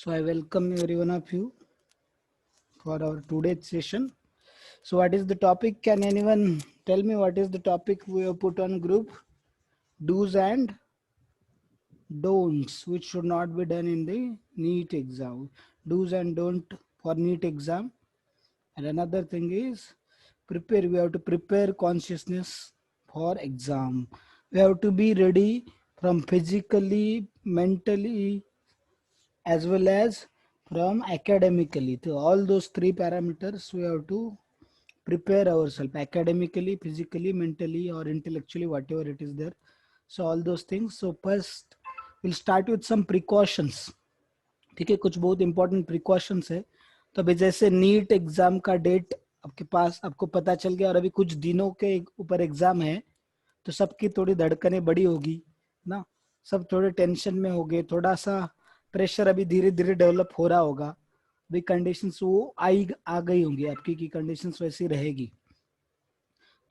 So I welcome every one of you for our today's session. So what is the topic? Can anyone tell me what is the topic we have put on group? Do's and don'ts which should not be done in the NEET exam. Do's and don't for NEET exam. And another thing is prepare. We have to prepare consciousness for exam. We have to be ready from physically, mentally, as well as from academically. So all those three parameters we have to prepare ourselves academically, physically, mentally, or intellectually, whatever it is there. So all those things. So first we'll start with some precautions. ठीक है, कुछ बहुत important precautions है. तो अभी जैसे NEET exam का date आपके पास आपको पता चल गया और अभी कुछ दिनों के ऊपर एग्जाम है, तो सबकी थोड़ी धड़कनें बड़ी होगी ना, सब थोड़े टेंशन में हो गए, थोड़ा सा प्रेशर अभी धीरे धीरे डेवलप हो रहा होगा. अभी कंडीशंस वो आ गई होंगी आपकी कि कंडीशंस वैसी रहेगी.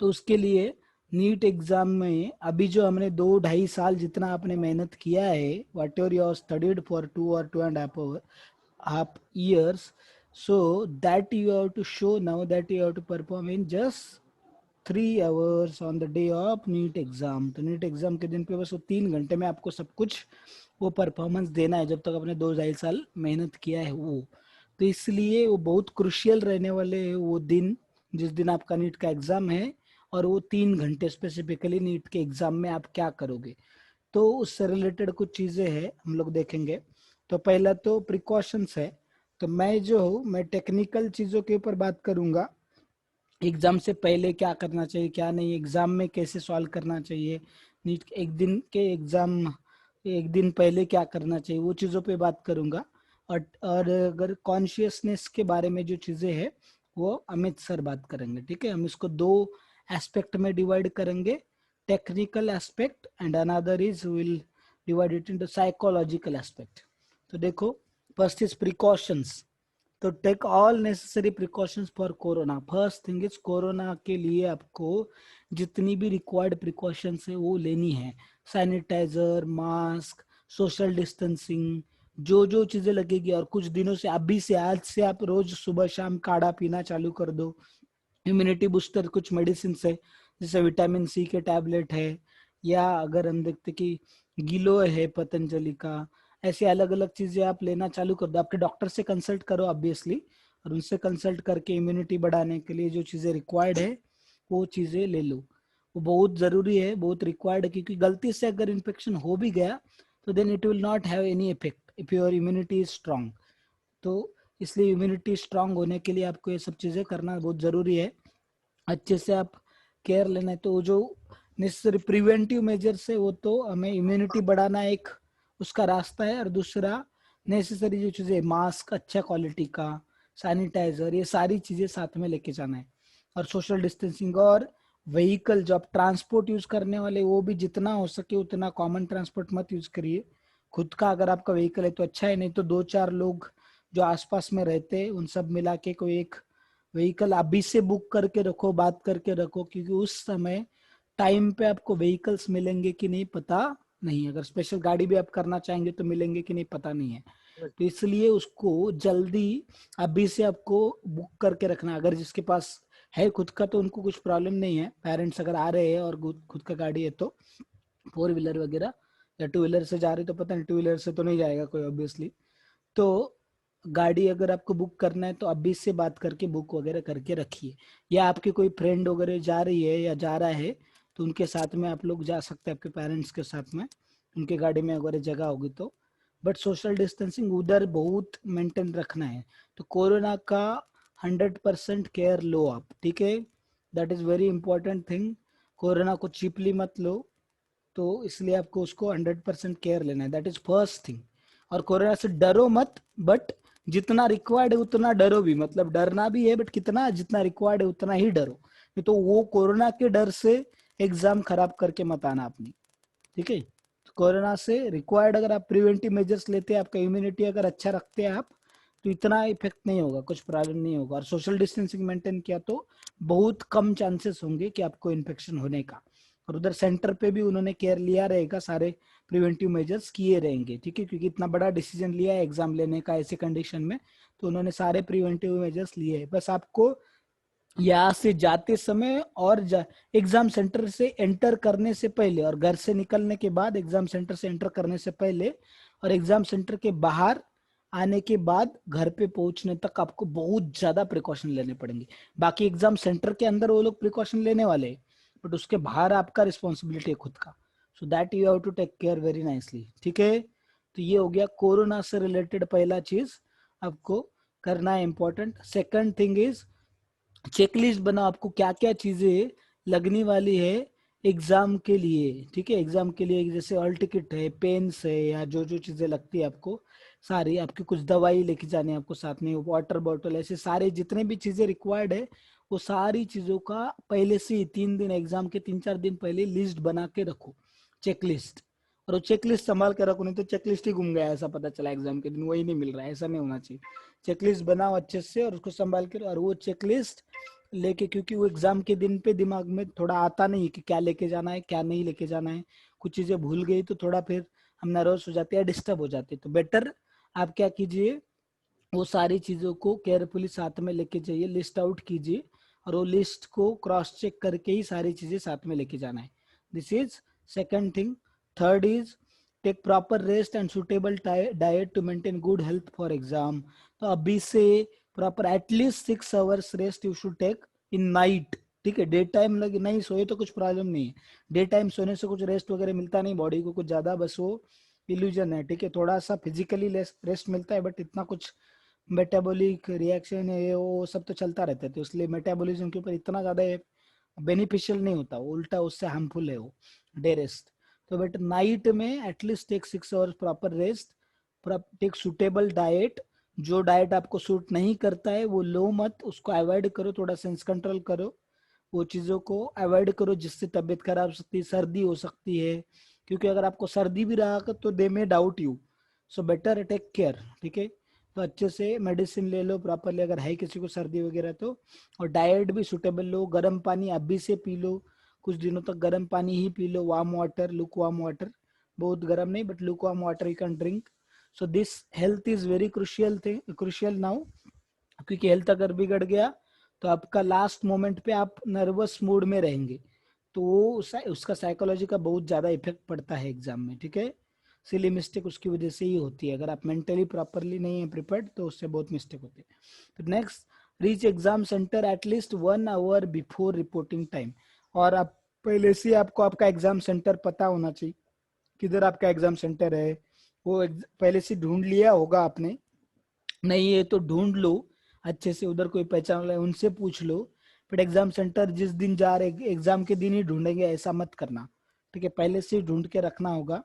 तो उसके लिए नीट एग्जाम में अभी जो हमने 2-2.5 साल जितना आपने मेहनत किया है, what ever you studied for 2 or 2.5 years, so that you have to show now that you have to perform in just 3 hours on the day of NEET exam. तो नीट एग्जाम के दिन पे बस वो 3 घंटे में आपको सब कुछ वो परफॉर्मेंस देना है जब तक आपने 2-2.5 साल मेहनत किया है वो. तो इसलिए वो बहुत क्रुशियल रहने वाले वो दिन जिस दिन आपका नीट का एग्जाम है, और वो 3 घंटे स्पेसिफिकली नीट के एग्जाम में आप क्या करोगे. तो उससे रिलेटेड कुछ चीजें हैं हम लोग देखेंगे. तो पहला तो प्रिकॉशंस है. तो मैं जो हूँ मैं टेक्निकल चीजों के ऊपर बात करूंगा. एग्जाम से पहले क्या करना चाहिए, क्या नहीं, एग्जाम में कैसे सॉल्व करना चाहिए, नीट एक दिन पहले क्या करना चाहिए, वो चीज़ों पे बात करूंगा. और अगर कॉन्शियसनेस के बारे में जो चीज़ें हैं वो अमित सर बात करेंगे. ठीक है, हम इसको 2 एस्पेक्ट में डिवाइड करेंगे, technical aspect and another is will divide it into psychological aspect. तो देखो, फर्स्ट इज प्रिकॉशंस. तो take all necessary precautions for corona. First thing is corona के लिए आपको जितनी भी रिक्वायर्ड प्रिकॉशंस है वो लेनी है. सैनिटाइजर, मास्क, सोशल डिस्टेंसिंग, जो जो चीजें लगेगी. और कुछ दिनों से अभी से आज से आप रोज सुबह शाम काढ़ा पीना चालू कर दो. इम्यूनिटी बूस्टर कुछ मेडिसिन है जैसे विटामिन सी के टैबलेट है, या अगर हम देखते कि गिलो है पतंजलि का, ऐसे अलग अलग चीजें आप लेना चालू कर दो. आपके डॉक्टर से कंसल्ट करो ऑब्वियसली, और उनसे कंसल्ट करके इम्यूनिटी बढ़ाने के लिए जो चीजें रिक्वायर्ड है वो चीजें ले लो. वो बहुत जरूरी है, बहुत रिक्वायर्ड है, क्योंकि गलती से अगर इन्फेक्शन हो भी गया तो then it will not have any effect if your immunity is strong. तो इसलिए इम्यूनिटी स्ट्रांग होने के लिए आपको ये सब चीजें करना बहुत जरूरी है. अच्छे से आप केयर लेना है. तो जो नेसेसरी प्रिवेंटिव मेजर्स है वो तो हमें इम्यूनिटी बढ़ाना एक उसका रास्ता है, और दूसरा नेसेसरी जो चीजें, मास्क अच्छा क्वालिटी का, सैनिटाइजर, ये सारी चीजें साथ में लेके जाना है. और सोशल डिस्टेंसिंग. और व्हीकल जो आप ट्रांसपोर्ट यूज करने वाले वो भी जितना हो सके उतना कॉमन ट्रांसपोर्ट मत यूज करिए. खुद का अगर आपका व्हीकल है तो अच्छा है, नहीं तो 2-4 लोग जो आसपास में रहते हैं उन सब मिला के कोई एक व्हीकल अभी से बुक करके रखो, बात करके रखो, क्योंकि उस समय टाइम पे आपको व्हीकल्स मिलेंगे कि नहीं पता नहीं. अगर स्पेशल गाड़ी भी आप करना चाहेंगे तो मिलेंगे कि नहीं पता नहीं है. तो इसलिए उसको जल्दी अभी से आपको बुक करके रखना. अगर जिसके पास है खुद का तो उनको कुछ प्रॉब्लम नहीं है, पेरेंट्स अगर आ रहे हैं और खुद का गाड़ी है तो 4 व्हीलर वगैरह, या 2 व्हीलर से जा रहे तो पता नहीं, 2 व्हीलर से तो नहीं जाएगा कोई ऑब्वियसली. तो गाड़ी अगर आपको बुक करना है तो अभी से बात करके बुक वगैरह करके रखिए. या आपके कोई फ्रेंड वगैरह जा रही है या जा रहा है तो उनके साथ में आप लोग जा सकते हैं, आपके पेरेंट्स के साथ में, उनके गाड़ी में अगर जगह होगी तो. बट सोशल डिस्टेंसिंग उधर बहुत मेंटेन रखना है. तो कोरोना का 100% केयर लो आप. ठीक है, that is very important thing. Corona को चीपली मत लो. तो इसलिए आपको उसको 100% केयर लेना है. That is first thing. और कोरोना से डरो मत, बट जितना रिक्वायर्ड है उतना डरो भी. मतलब डरना भी है बट कितना, जितना रिक्वायर्ड है उतना ही डरो. नहीं तो वो कोरोना के डर से एग्जाम खराब करके मत आना अपनी. ठीक है, तो कोरोना से रिक्वायर्ड अगर आप प्रिवेंटिव मेजर्स लेते हैं, आपका इम्यूनिटी अगर अच्छा रखते हैं आप, तो इतना इफेक्ट नहीं होगा, कुछ प्रॉब्लम नहीं होगा. और सोशल डिस्टेंसिंग मेंटेन किया तो बहुत कम चांसेस होंगे कि आपको इन्फेक्शन होने का. और उधर सेंटर पे भी उन्होंने केयर लिया रहेगा, सारे प्रिवेंटिव मेजर्स किए रहेंगे, ठीक है, क्योंकि इतना बड़ा डिसीजन लिया है एग्जाम लेने का ऐसे कंडीशन में, तो उन्होंने सारे प्रिवेंटिव मेजर्स लिए हैं। बस आपको यहाँ से जाते समय और एग्जाम सेंटर से एंटर करने से पहले और घर से निकलने के बाद, एग्जाम सेंटर से एंटर करने से पहले और एग्जाम सेंटर के बाहर आने के बाद घर पे पहुंचने तक आपको बहुत ज्यादा प्रिकॉशन लेने पड़ेंगे। बाकी एग्जाम सेंटर के अंदर वो लोग प्रिकॉशन लेने वाले हैं, बट उसके बाहर आपका रिस्पॉन्सिबिलिटी है खुद का, so that you have to take care very nicely, ठीक है। तो ये हो गया कोरोना से रिलेटेड पहला चीज आपको करना है important. Second thing is checklist बनाओ, आपको क्या क्या चीजें लगने वाली है एग्जाम के लिए, ठीक है। एग्जाम के लिए जैसे हॉल टिकट है, पेन्स है, या जो जो चीजें लगती है आपको सारी, आपकी कुछ दवाई लेके जानी है आपको साथ में, वाटर बॉटल, ऐसे सारे जितने भी चीजें रिक्वायर्ड है वो सारी चीजों का पहले से ही 3 दिन, एग्जाम के 3-4 दिन पहले लिस्ट बना के रखो, चेकलिस्ट। और वो चेकलिस्ट संभाल के रखो, नहीं तो चेकलिस्ट ही गुम गया ऐसा पता चला एग्जाम के दिन, वही नहीं मिल रहा है, ऐसा नहीं होना चाहिए। चेकलिस्ट बनाओ अच्छे से और उसको संभाल के, और वो चेकलिस्ट लेके, क्योंकि वो एग्जाम के दिन पे दिमाग में थोड़ा आता नहीं है कि क्या लेके जाना है क्या नहीं लेके जाना है, कुछ चीजें भूल गई तो थोड़ा फिर हम नर्वस हो जाते हैं, डिस्टर्ब हो जाते हैं। तो बेटर आप क्या कीजिए, वो सारी चीजों को केयरफुली साथ में लेके जाइए, लिस्ट आउट कीजिए, और वो लिस्ट को क्रॉस चेक करके ही सारी चीजें साथ में लेके जाना है। This is second thing. Third is take proper rest and suitable diet to maintain good health for exam. तो अभी से proper at least 6 hours rest you should take in night, ठीक है। डे टाइम लगे नहीं सोए तो कुछ प्रॉब्लम नहीं है, डे टाइम सोने से कुछ रेस्ट वगैरह मिलता नहीं बॉडी को कुछ ज्यादा, बस वो इल्यूजन है, ठीक है। थोड़ा सा फिजिकली रेस्ट मिलता है, बट इतना कुछ मेटाबॉलिक रिएक्शन है वो सब तो चलता रहता है, तो इसलिए मेटाबॉलिज्म के ऊपर इतना ज्यादा बेनिफिशियल नहीं होता, उल्टा उससे हार्मफुल है वो डे रेस्ट। तो बट नाइट में at least take 6 hours proper rest, take suitable diet. जो डाइट आपको सूट नहीं करता है वो लो मत, उसको अवॉइड करो, थोड़ा सेंस कंट्रोल करो, वो चीजों को अवॉइड करो जिससे तबीयत खराब हो सकती है, सर्दी हो सकती है, क्योंकि अगर आपको सर्दी भी रहा तो they may doubt you, so better take care, ठीक है। तो अच्छे से मेडिसिन ले लो प्रॉपरली अगर है किसी को सर्दी वगैरह तो, और डाइट भी सुटेबल लो, गर्म पानी अभी से पी लो, कुछ दिनों तक गर्म पानी ही पी लो, warm water, look warm water, बहुत गर्म नहीं but look warm water you can drink. So this health is very crucial thing, crucial now, क्योंकि हेल्थ अगर बिगड़ गया तो आपका लास्ट मोमेंट पे आप नर्वस मूड में रहेंगे, तो वो उसका साइकोलॉजी का बहुत ज्यादा इफेक्ट पड़ता है एग्जाम में, ठीक है। सिली मिस्टेक उसकी वजह से ही होती है, अगर आप मेंटली प्रॉपरली नहीं है प्रिपेयर्ड तो उससे बहुत मिस्टेक होती है। तो next, reach exam centre at least 1 hour before reporting time. और आप पहले से आपको आपका एग्जाम सेंटर पता होना चाहिए, किधर आपका एग्जाम सेंटर है, वो पहले से ढूंढ लिया होगा आपने, नहीं है तो ढूंढ लो अच्छे से, उधर कोई पहचान वाला है उनसे पूछ लो। फिर एग्जाम सेंटर जिस दिन जा रहे एग्जाम के दिन ही ढूंढेंगे ऐसा मत करना, ठीक है, पहले से ही ढूंढ के रखना होगा।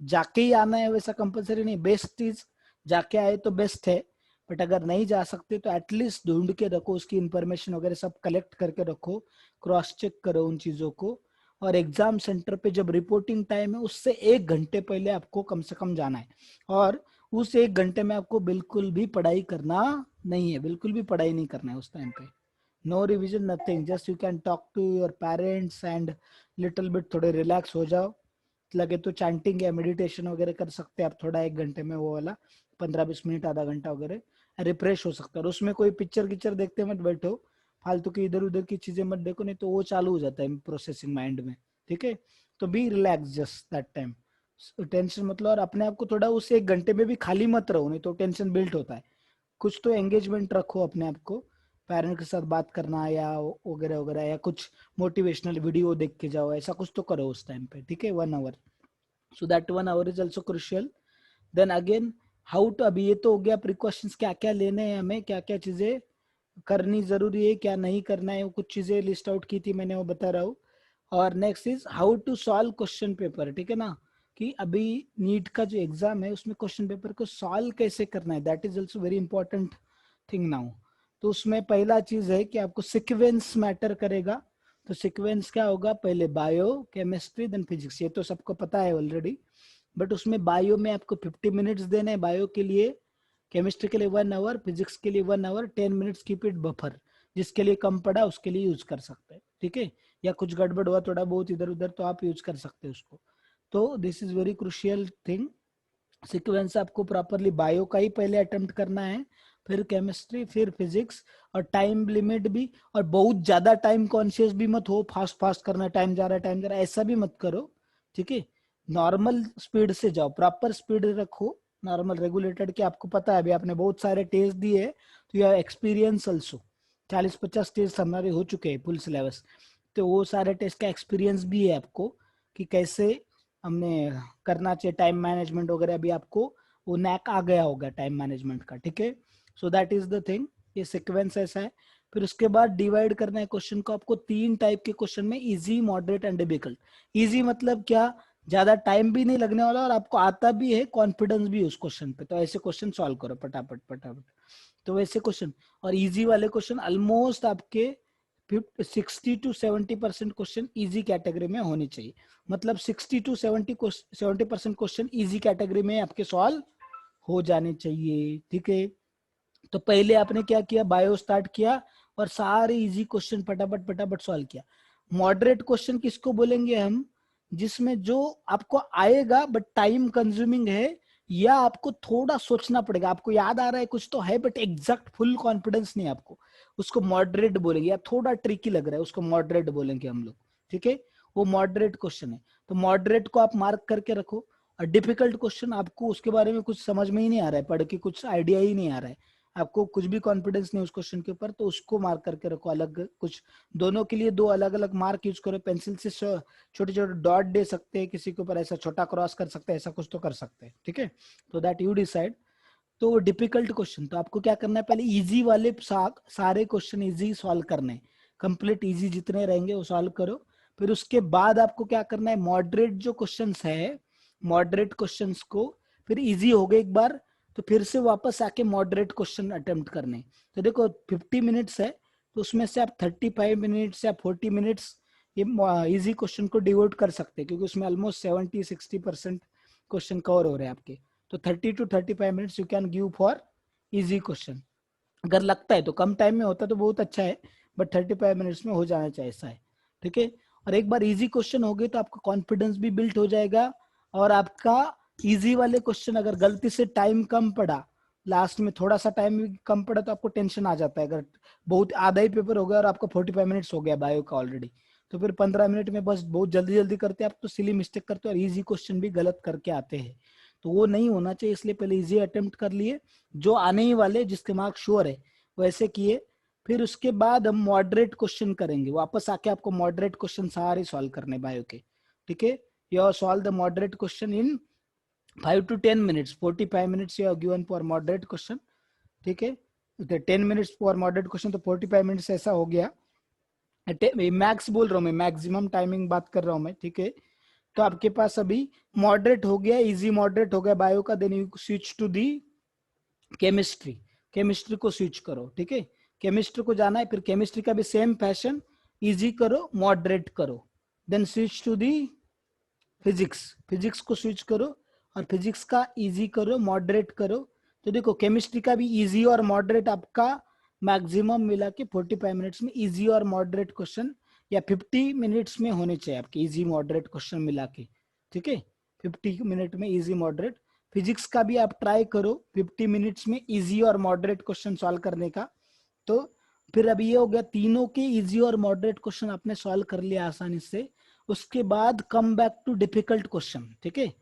जाके ही आना है वैसा कंपलसरी नहीं, बेस्ट चीज जाके आए तो बेस्ट है, बट अगर नहीं जा सकते तो एटलीस्ट ढूंढ के रखो, उसकी इंफॉर्मेशन वगैरह सब कलेक्ट करके रखो, क्रॉस चेक करो उन चीजों को। और एग्जाम सेंटर पे जब रिपोर्टिंग टाइम है उससे 1 घंटे पहले आपको कम से कम जाना है, और उस 1 घंटे में आपको बिल्कुल भी पढ़ाई करना नहीं है, बिल्कुल भी पढ़ाई नहीं करना है उस टाइम पे, no revision nothing, just you can talk to your parents and little bit थोड़े रिलैक्स हो जाओ, लगे तो चैंटिंग या मेडिटेशन वगैरह कर सकते हैं आप थोड़ा 1 घंटे में, वो वाला 15-20 मिनट आधा घंटा वगैरह रिफ्रेश हो सकता है। और उसमें कोई पिक्चर किक्चर देखते मत बैठो, फालतू की इधर उधर की चीजें मत देखो, नहीं तो वो चालू हो जाता है प्रोसेसिंग माइंड में, ठीक है। तो be relax just that time, tension मतलब, और अपने आप को थोड़ा उस 1 घंटे में भी खाली मत रहो, नहीं तो टेंशन बिल्ट होता है। कुछ तो एंगेजमेंट रखो अपने आप को, पेरेंट के साथ बात करना या वगैरह वगैरह, या कुछ मोटिवेशनल वीडियो देख के जाओ, ऐसा कुछ तो करो उस टाइम पे, ठीक है, 1 hour. So that 1 hour is also crucial. Then again how to, अभी ये तो हो गया प्रिकॉशंस क्या क्या लेने हैं हमें, क्या क्या चीजें करनी जरूरी है क्या नहीं करना है, वो कुछ चीजें लिस्ट आउट की थी मैंने, वो बता रहा हूँ। और next is how to solve question paper, ठीक है ना, कि अभी नीट का जो एग्जाम है उसमें क्वेश्चन पेपर को सॉल्व कैसे करना है, that is also very important thing now. तो उसमें पहला चीज है कि आपको सिक्वेंस मैटर करेगा। तो सिक्वेंस क्या होगा, पहले बायो, केमिस्ट्री, देन फिजिक्स, ये तो सबको पता है ऑलरेडी, बट उसमें बायो में आपको 50 मिनट्स देने हैं बायो के लिए, केमिस्ट्री के लिए 1 आवर, फिजिक्स के लिए 1 hour, 10 minutes keep it buffer, जिसके लिए कम पड़ा उसके लिए यूज कर सकते हैं, ठीक है। या कुछ गड़बड़ हुआ थोड़ा बहुत इधर उधर तो आप यूज कर सकते हैं उसको। तो this is very crucial thing. Sequence आपको प्रॉपरली बायो का ही पहले अटेम्प्ट करना है, फिर केमिस्ट्री, फिर फिजिक्स, और टाइम लिमिट भी। और बहुत ज्यादा टाइम कॉन्शियस भी मत हो, फास्ट फास्ट करना, टाइम जा रहा है टाइम जा रहा है, ऐसा भी मत करो, ठीक है। नॉर्मल स्पीड से जाओ, प्रॉपर स्पीड रखो, नॉर्मल रेगुलेटेड की। आपको पता है अभी आपने बहुत सारे टेस्ट दिए, तो यू एक्सपीरियंस ऑल्सो, 40-50 टेस्ट हमारे हो चुके हैं फुल सिलेबस, तो वो सारे टेस्ट का एक्सपीरियंस भी है आपको कि कैसे हमने करना चाहिए, टाइम मैनेजमेंट वगैरह भी आपको वो नैक आ गया होगा टाइम मैनेजमेंट का, ठीक है। सो दैट इज द थिंग, ये सीक्वेंस ऐसा है। फिर उसके बाद डिवाइड करना है क्वेश्चन को आपको 3 टाइप के क्वेश्चन में, easy, moderate and difficult. Easy मतलब क्या, ज्यादा टाइम भी नहीं लगने वाला और आपको आता भी है, कॉन्फिडेंस भी है उस क्वेश्चन पे, तो ऐसे क्वेश्चन सॉल्व करो फटाफट फटाफट। तो वैसे क्वेश्चन, और इजी वाले क्वेश्चन ऑलमोस्ट आपके 60-70% क्वेश्चन इजी कैटेगरी में होने चाहिए। मतलब 60-70% क्वेश्चन इजी कैटेगरी में आपके सॉल्व हो जाने चाहिए, ठीक है। तो पहले आपने क्या किया, बायो स्टार्ट किया और सारे इजी क्वेश्चन फटाफट फटाफट सॉल्व किया। मॉडरेट क्वेश्चन किसको बोलेंगे हम, जिसमें जो आपको आएगा बट टाइम कंज्यूमिंग है, या आपको थोड़ा सोचना पड़ेगा, आपको याद आ रहा है कुछ तो है बट एग्जैक्ट फुल कॉन्फिडेंस नहीं आपको, उसको मॉडरेट बोलेंगे। या थोड़ा ट्रिकी लग रहा है, उसको मॉडरेट बोलेंगे हम लोग, ठीक है। वो मॉडरेट क्वेश्चन है, तो मॉडरेट को आप मार्क करके रखो। और डिफिकल्ट क्वेश्चन, आपको उसके बारे में कुछ समझ में ही नहीं आ रहा है, पढ़ के कुछ आइडिया ही नहीं आ रहा है, आपको कुछ भी कॉन्फिडेंस नहीं उस क्वेश्चन के ऊपर, तो उसको मार्क करके रखो अलग कुछ। दोनों के लिए 2 अलग अलग मार्क यूज करो, पेंसिल से छोटे छोटे डॉट दे सकते हैं, किसी के ऊपर ऐसा छोटा क्रॉस कर सकते हैं, ऐसा कुछ तो कर सकते हैं, ठीक है। तो दैट यू डिसाइड। तो डिफिकल्ट क्वेश्चन, तो आपको क्या करना है, पहले इजी वाले सारे क्वेश्चन इजी सॉल्व करने, कंप्लीट इजी जितने रहेंगे वो सॉल्व करो। फिर उसके बाद आपको क्या करना है, मॉडरेट जो क्वेश्चंस है, मॉडरेट क्वेश्चंस को फिर इजी हो गए एक बार, तो फिर से वापस आके मॉडरेट क्वेश्चन अटेम्प्ट करने। तो देखो 50 मिनट्स है, तो उसमें से आप 35 मिनट्स या 40 मिनट्स ये इजी क्वेश्चन को डिवोट कर सकते हैं, क्योंकि उसमें ऑलमोस्ट 70-60% क्वेश्चन कवर हो रहे हैं आपके। तो 30-35 minutes you can give for easy question. अगर लगता है तो कम टाइम में होता तो बहुत अच्छा है, बट 35 मिनट्स में हो जाना चाहिए, ऐसा है, ठीक है। और एक बार इजी क्वेश्चन हो गए तो आपका कॉन्फिडेंस भी बिल्ड हो जाएगा, और आपका इजी वाले क्वेश्चन अगर गलती से टाइम कम पड़ा, लास्ट में थोड़ा सा टाइम कम पड़ा, तो आपको टेंशन आ जाता है। अगर बहुत आधा ही पेपर हो गया और आपका 45 मिनट्स हो गया बायो का ऑलरेडी, तो फिर 15 मिनट में बस बहुत जल्दी जल्दी करते हैं आप, तो सिली मिस्टेक करते हो और इजी क्वेश्चन भी गलत करके आते हैं। तो वो नहीं होना चाहिए, इसलिए पहले इजी अटेम्प्ट कर लिए, जो आने ही वाले जिसके मार्क्स श्योर है वैसे किए। फिर उसके बाद हम मॉडरेट क्वेश्चन करेंगे, वापस आके आपको मॉडरेट क्वेश्चन सारे सॉल्व करने बायो के, ठीक है। You solve the moderate question in 5 to 10 minutes, 45 minutes you have given for moderate question, ठीक है। 10 minutes फॉर मॉडरेट क्वेश्चन, तो 45 मिनट्स ऐसा हो गया। मैक्स बोल रहा हूँ मैं, मैक्सिमम टाइमिंग बात कर रहा हूँ मैं, ठीक है। तो आपके पास अभी मॉडरेट हो गया, इजी मॉडरेट हो गया बायो का, then you switch to the chemistry. Chemistry को स्विच करो, ठीक है। केमिस्ट्री को जाना है, फिर केमिस्ट्री का भी सेम फैशन, इजी करो, मॉडरेट करो, then switch to the physics. Physics को स्विच करो और फिजिक्स का इजी करो, मॉडरेट करो। तो देखो केमिस्ट्री का भी इजी और मॉडरेट आपका मैक्सिमम मिला के 45 मिनट्स में इजी और मॉडरेट क्वेश्चन, या 50 मिनट्स में होने चाहिए आपके इजी मॉडरेट क्वेश्चन मिला के, ठीक है। 50 मिनट में इजी मॉडरेट। फिजिक्स का भी आप ट्राई करो 50 मिनट्स में इजी और मॉडरेट क्वेश्चन सॉल्व करने का। तो फिर अभी ये हो गया, तीनों के इजी और मॉडरेट क्वेश्चन आपने सॉल्व कर लिया आसानी से। उसके बाद come back to difficult question, ठीक है।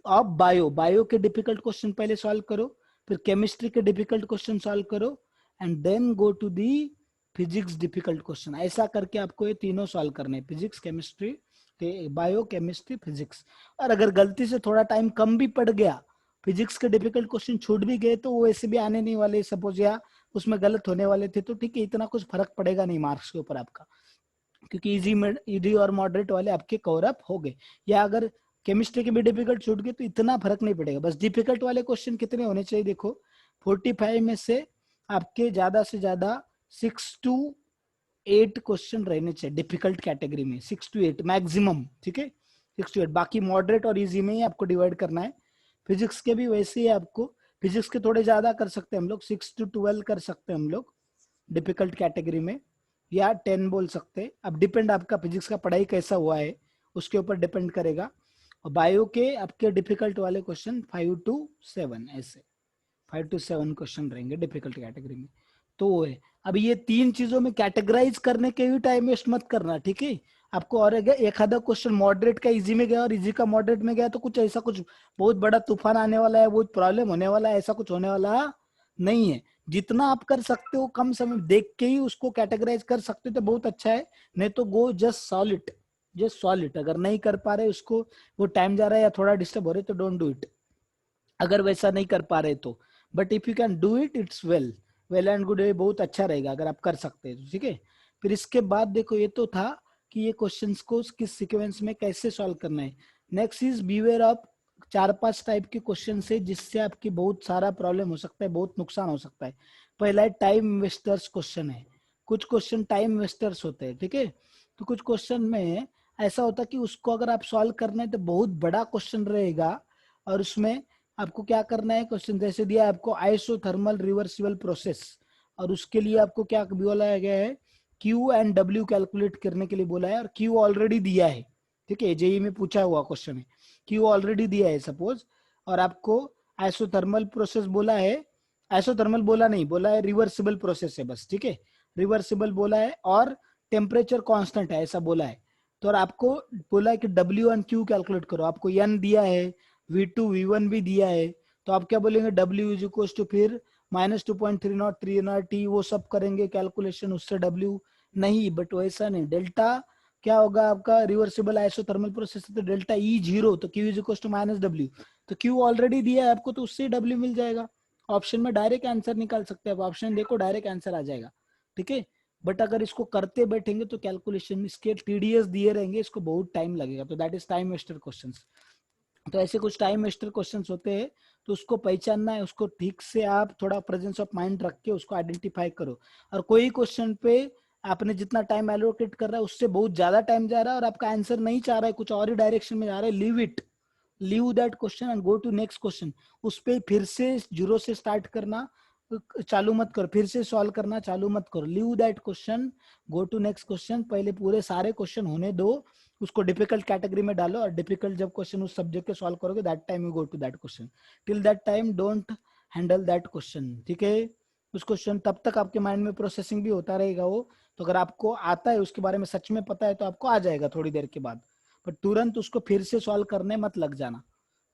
आप बायो के डिफिकल्ट क्वेश्चन पहले सॉल्व करो, फिर केमिस्ट्री के डिफिकल्ट क्वेश्चन सॉल्व करो, and then go to the physics difficult question. ऐसा करके आपको ये तीनों सॉल्व करने हैं, physics, chemistry, bio, chemistry, physics. और अगर गलती से थोड़ा टाइम कम भी पड़ गया, फिजिक्स के डिफिकल्ट क्वेश्चन छूट भी गए, तो वो ऐसे भी आने नहीं वाले, सपोज, या उसमें गलत होने वाले थे, तो ठीक है, इतना कुछ फर्क पड़ेगा नहीं मार्क्स के ऊपर आपका, क्योंकि इजी और मॉडरेट वाले आपके कवर अप हो गए। या अगर केमिस्ट्री के भी डिफिकल्ट छूट गए तो इतना फर्क नहीं पड़ेगा। बस डिफिकल्ट वाले क्वेश्चन कितने होने चाहिए, देखो 45 में से आपके ज्यादा से ज्यादा 6 to 8 क्वेश्चन रहने चाहिए डिफिकल्ट कैटेगरी में, 6 to 8 मैक्सिमम, ठीक है। 6 to 8, बाकी मॉडरेट और इजी में ही आपको डिवाइड करना है। फिजिक्स के भी वैसे ही आपको, फिजिक्स के थोड़े ज्यादा कर सकते हैं हम लोग, 6 to 12 कर सकते हैं हम लोग डिफिकल्ट कैटेगरी में, या 10 बोल सकते हैं। अब डिपेंड आपका फिजिक्स का पढ़ाई कैसा हुआ है उसके ऊपर डिपेंड करेगा। और बायो के आपके डिफिकल्ट वाले क्वेश्चन 5 to 7, ऐसे 5 to 7 क्वेश्चन रहेंगे डिफिकल्ट कैटेगरी में। तो वो है। अब ये 3 चीजों में कैटेगराइज करने के भी टाइम वेस्ट मत करना, ठीक है। आपको और एक आधा क्वेश्चन मॉडरेट का इजी में गया और इजी का मॉडरेट में गया तो कुछ ऐसा कुछ बहुत बड़ा तूफान आने वाला है, बहुत प्रॉब्लम होने वाला है, ऐसा कुछ होने वाला नहीं है। जितना आप कर सकते हो कम समय देख के ही उसको कैटेगराइज कर सकते हो तो बहुत अच्छा है। नहीं तो go just solid, just solid. अगर नहीं कर पा रहे उसको, वो टाइम जा रहा है या थोड़ा डिस्टर्ब हो रहे तो डोंट डू इट, अगर वैसा नहीं कर पा रहे तो। But if you can do it it's well, well and good, ये बहुत अच्छा रहेगा अगर आप कर सकते हैं तो, ठीक है। फिर इसके बाद देखो ये तो था कि ये क्वेश्चंस को किस सीक्वेंस में कैसे सॉल्व करना है। Next is beware of 4-5 type के क्वेश्चन है जिससे आपकी बहुत सारा प्रॉब्लम हो सकता है, बहुत नुकसान हो सकता है। पहला है टाइम वेस्टर्स क्वेश्चन है। कुछ क्वेश्चन टाइम वेस्टर्स होते हैं, ठीक है। तो कुछ क्वेश्चन में ऐसा होता है कि उसको अगर आप सॉल्व करना है तो बहुत बड़ा क्वेश्चन रहेगा और उसमें आपको क्या करना है। क्वेश्चन जैसे दिया है आपको आइसोथर्मल रिवर्सिबल प्रोसेस, और उसके लिए आपको क्या बोला गया है, क्यू एंड डब्ल्यू कैलकुलेट करने के लिए बोला है। और क्यू ऑलरेडी दिया है, ठीक है, जेई में पूछा हुआ क्वेश्चन है, क्यू ऑलरेडी दिया है सपोज। और आपको आइसोथर्मल प्रोसेस बोला है, आइसोथर्मल बोला नहीं, बोला है रिवर्सिबल प्रोसेस है बस, ठीक है, रिवर्सिबल बोला है। और टेम्परेचर कांस्टेंट है ऐसा बोला है। तो और आपको बोला है कि डब्ल्यू एंड क्यू कैलकुलेट करो, आपको एन दिया है, V2 V1 भी दिया है। तो आप क्या बोलेंगे, W इज इक्वल टू फिर -2.30 वो सब करेंगे कैलकुलेशन, उससे W नहीं, बट वैसा नहीं। डेल्टा क्या होगा आपका, रिवर्सिबल आइसोथर्मल प्रोसेस तो डेल्टा E 0, तो Q is equal to -W। तो Q ऑलरेडी दिया है आपको तो उससे W मिल जाएगा। ऑप्शन में डायरेक्ट आंसर निकाल सकते हैं, ऑप्शन देखो डायरेक्ट आंसर आ जाएगा, ठीक है। बट अगर इसको करते बैठेंगे तो कैलकुलेशन इसके TDS दिए रहेंगे, इसको बहुत टाइम लगेगा, तो that is time Wester questions. तो ऐसे कुछ टाइम वेस्टर क्वेश्चंस होते हैं, तो उसको पहचानना है, उसको ठीक से आप थोड़ा प्रेजेंस ऑफ माइंड रख के उसको आइडेंटिफाई करो। और कोई क्वेश्चन पे आपने जितना टाइम एलोकेट कर रहा है उससे बहुत ज्यादा टाइम जा रहा है और आपका आंसर नहीं चाह रहा है, कुछ और ही डायरेक्शन में जा रहा है, leave it, leave that question and go to next question. उस पर फिर से जीरो से स्टार्ट करना चालू मत करो, फिर से सॉल्व करना चालू मत करो, leave that question, go to next question. पहले पूरे सारे क्वेश्चन होने दो, उसको डिफिकल्ट कैटेगरी में डालो, और डिफिकल्ट जब क्वेश्चन उस सब्जेक्ट के सॉल्व करोगे that time you go to that question. Till that time don't handle that question, ठीक है। उस क्वेश्चन तब तक आपके माइंड में प्रोसेसिंग भी होता रहेगा वो। तो अगर आपको आता है, उसके बारे में सच में पता है, तो आपको आ जाएगा थोड़ी देर के बाद, पर तुरंत उसको फिर से सॉल्व करने मत लग जाना।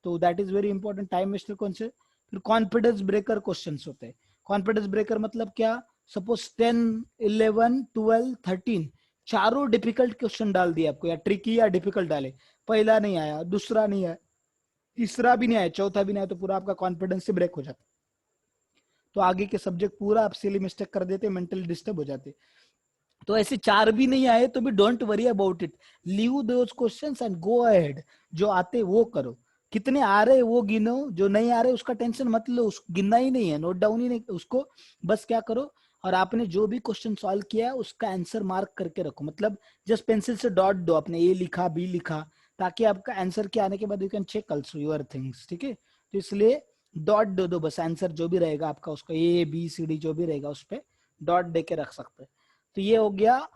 तो that is very important, time Wester कौन से। फिर कॉन्फिडेंस ब्रेकर क्वेश्चन होते हैं। कॉन्फिडेंस ब्रेकर मतलब क्या, सपोज 10 11 12 13 चारों डिफिकल्ट क्वेश्चन डाल दिए आपको, या ट्रिकी या डिफिकल्ट डाले, पहला नहीं आया, दूसरा नहीं आया, तीसरा भी नहीं आया, चौथा भी नहीं आया, तो पूरा आपका कॉन्फिडेंस से ब्रेक हो जाता। तो आगे के सब्जेक्ट पूरा आप सिली मिस्टेक कर देते, मेंटली डिस्टर्ब हो जाते। तो ऐसे 4 भी नहीं आए तो भी don't worry about it, leave those questions and go ahead. जो आते वो करो, कितने आ रहे वो गिनो, जो नहीं आ रहे उसका टेंशन मत लो, उस गिनना ही नहीं है, नोट डाउन ही नहीं उसको, बस क्या करो, और आपने जो भी क्वेश्चन सॉल्व किया उसका आंसर मार्क करके रखो, मतलब जस्ट पेंसिल से डॉट दो, आपने ए लिखा बी लिखा, ताकि आपका आंसर के आने के बाद you can check also your things, ठीक है। तो इसलिए डॉट दो बस, आंसर जो भी रहेगा आपका उसका A B C D जो भी रहेगा उस पर डॉट दे के रख सकते हैं। तो ये हो गया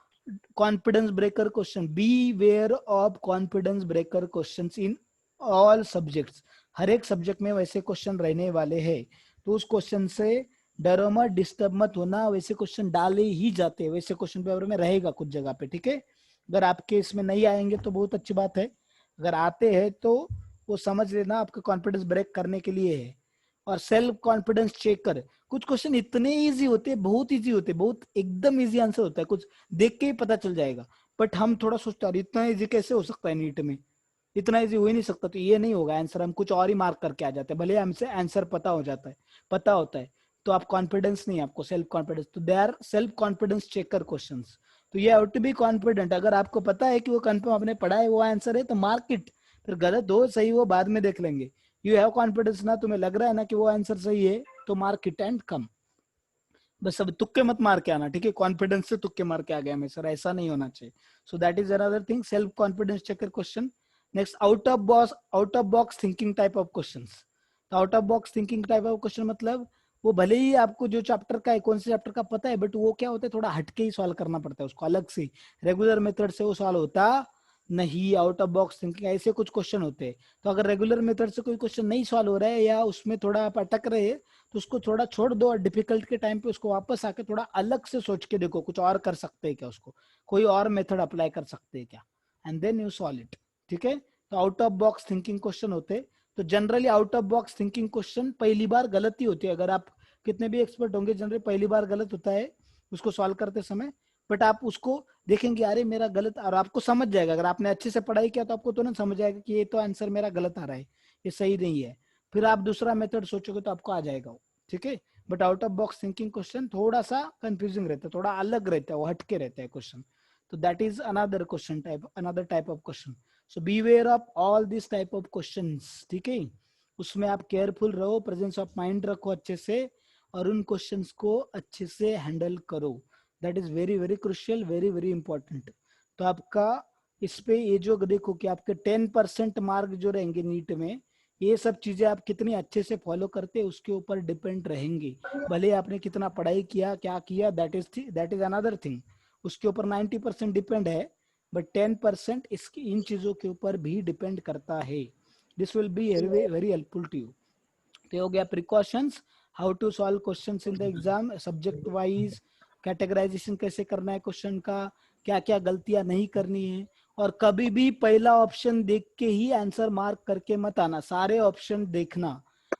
confidence breaker question. Beware of confidence breaker question in all subjects, हर एक सब्जेक्ट में वैसे क्वेश्चन रहने वाले हैं, तो उस क्वेश्चन से डरो मत, डिस्टर्ब मत होना, वैसे क्वेश्चन डाले ही जाते हैं, वैसे क्वेश्चन पेपर में रहेगा कुछ जगह पे, ठीक है। अगर आपके इसमें नहीं आएंगे तो बहुत अच्छी बात है, अगर आते हैं तो वो समझ लेना आपका कॉन्फिडेंस ब्रेक करने के लिए है। और सेल्फ कॉन्फिडेंस चेकर, कुछ क्वेश्चन इतने इजी होते हैं, बहुत इजी होते हैं, बहुत एकदम इजी आंसर होता है, कुछ देख के ही पता चल जाएगा, बट हम थोड़ा सोचते हैं इतना इजी कैसे हो सकता है, नीट में इतना इजी हो ही नहीं सकता, तो ये नहीं होगा आंसर, हम कुछ और ही मार्क करके आ जाते हैं, भले हमसे आंसर पता हो जाता है, पता होता है, तो आप कॉन्फिडेंस नहीं, आपको सेल्फ कॉन्फिडेंस, तो they are self confidence checker questions. तो ये हैव टू बी कॉन्फिडेंट, अगर आपको पता है कि वो कंफर्म आपने पढ़ा है वो आंसर है तो मार्क इट, फिर गलत हो सही हो बाद में देख लेंगे। यू हैव कॉन्फिडेंस ना, तुम्हें लग रहा है ना कि वो आंसर सही है, तो मार्क इट एंड कम। बस अब तुक्के मत मार के आना, ठीक है, कॉन्फिडेंस से तुक्के मार के आ गया मैं सर, ऐसा नहीं होना चाहिए। So that is another thing, self confidence checker question. Next out of box thinking type of questions. तो out of box thinking type of question मतलब वो भले ही आपको जो चैप्टर का है, कौन से चैप्टर का पता है, बट वो क्या होता है, थोड़ा हटके ही सॉल्व करना पड़ता है उसको अलग से, रेगुलर मेथड से वो सॉल्व होता नहीं। आउट ऑफ बॉक्स थिंकिंग ऐसे कुछ क्वेश्चन होते हैं। तो अगर रेगुलर मेथड से कोई क्वेश्चन नहीं सॉल्व हो रहा है या उसमें थोड़ा आप अटक रहे हैं, तो उसको थोड़ा छोड़ दो और डिफिकल्ट के टाइम पे उसको वापस आके थोड़ा अलग से सोच के देखो, कुछ और कर सकते हैं क्या, उसको कोई और मेथड अप्लाई कर सकते हैं क्या, and then you solve it. ठीक है, तो out of box thinking question होते हैं। तो generally out of box thinking question पहली बार गलत ही होती है। अगर आप कितने भी एक्सपर्ट होंगे, जनरली पहली बार गलत होता है उसको सॉल्व करते समय। बट आप उसको देखेंगे, अरे मेरा गलत, और आपको समझ जाएगा, अगर आपने अच्छे से पढ़ाई किया तो आपको तुरंत समझ जाएगा कि ये तो आंसर मेरा गलत आ रहा है, ये सही नहीं है। फिर आप दूसरा मेथड सोचोगे तो आपको आ जाएगा वो। ठीक है, but out of box thinking question थोड़ा सा कंफ्यूजिंग रहता है, थोड़ा अलग रहता है, वो हटके रहता है क्वेश्चन। तो that is another question type, another type of question. So beware of all this type of questions. ठीक है, उसमें आप केयरफुल रहो, प्रेजेंस ऑफ माइंड रखो अच्छे से, और उन क्वेश्चंस को अच्छे से हैंडल करो। That is very very crucial, very very important. तो आपका इस पे ये जो देखो कि आपके 10% मार्क जो रहेंगे नीट में, ये सब चीजें आप कितनी अच्छे से फॉलो करते हैं उसके ऊपर डिपेंड रहेंगे। भले आपने कितना पढ़ाई किया, क्या किया, दैट इज अनदर थिंग, उसके ऊपर 90% डिपेंड है, बट 10% इसकी इन चीजों के ऊपर भी डिपेंड करता है। This will be very very helpful to you. तो हो गया precautions, how to solve questions in the exam, subject wise categorisation कैसे करना है क्वेश्चन का, क्या क्या गलतियां नहीं करनी है। और कभी भी पहला ऑप्शन देख के ही आंसर मार्क करके मत आना, सारे ऑप्शन देखना,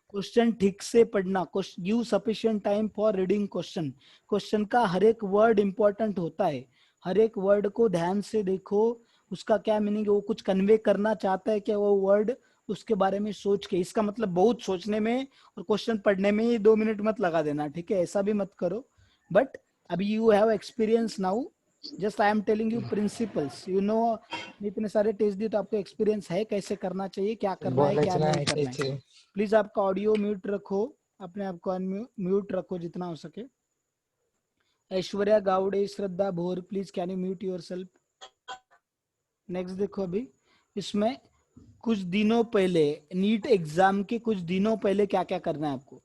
क्वेश्चन ठीक से पढ़ना, give sufficient time for reading question. Question का हर एक वर्ड इंपॉर्टेंट होता है, हर एक वर्ड को ध्यान से देखो, उसका क्या मीनिंग है, वो कुछ कन्वे करना चाहता है क्या वो वर्ड, उसके बारे में सोच के। इसका मतलब बहुत सोचने में और क्वेश्चन पढ़ने में ही 2 मिनट मत लगा देना, ठीक है, ऐसा भी मत करो। बट अभी you have experience now, just I am telling you principles, you know, इतने सारे टेस्ट दिए तो आपको एक्सपीरियंस है कैसे करना चाहिए, क्या करना है, क्या नहीं करना है। प्लीज आपका ऑडियो म्यूट रखो, अपने आप को अनम्यूट रखो जितना हो सके। ऐश्वर्या गावड़े, श्रद्धा भोर, please can you mute your self. Next देखो, अभी इसमें कुछ दिनों पहले, नीट एग्जाम के कुछ दिनों पहले क्या क्या करना है आपको।